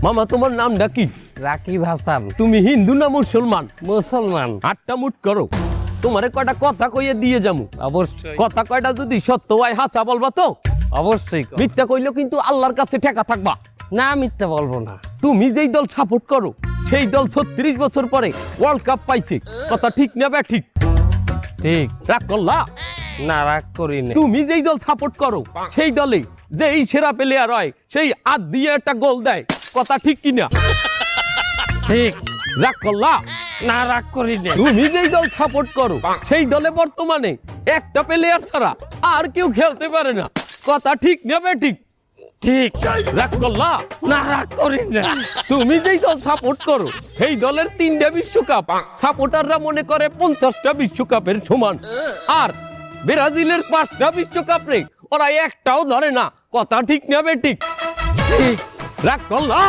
মামা তোমার নামটা কি? রাকিব হাসান। তুমি হিন্দু না মুসলমান? মুসলমান। আটটা মুট করো, তোমারে কয়টা কথা কইয়ে দিয়ে যামু। অবশ্যই কথা কয়টা যদি সত্য হয় হাসা বলবা তো? অবশ্যই। মিথ্যা কইলেও কিন্তু আল্লাহর কাছে ঠেকা থাকবা। না মিথ্যা বলবো না। তুমি যেই দল সাপোর্ট করো সেই দল 36 বছর পরে ওয়ার্ল্ড কাপ পাইছে, কথা ঠিক না বে ঠিক? ঠিক। রাগ করলা? না রাগ করি না। তুমি যেই দল সাপোর্ট করো সেই দলে যেই সেরা প্লেয়ার হয় সেই হাত দিয়ে একটা গোল দেয়, কথা ঠিক কিনা? ঠিক। রাগ করলা? না রাগ করি না। তুমি যেই দল সাপোর্ট করো সেই দলে বর্তমানে একটা প্লেয়ার ছাড়া আর কেউ খেলতে পারে না, কথা ঠিক না বে ঠিক? ঠিক। রাগ করলা? না রাগ করি না। তুমি যেই দল সাপোর্ট করো সেই দলের 3টা বিশ্বকাপ সাপোর্টাররা মনে করে 50টা বিশ্বকাপের সমান, আর ব্রাজিলের 5টা বিশ্বকাপ রে ওরা একটাও ধরে না, কথা ঠিক না বে ঠিক? ঠিক। রাগ করলা?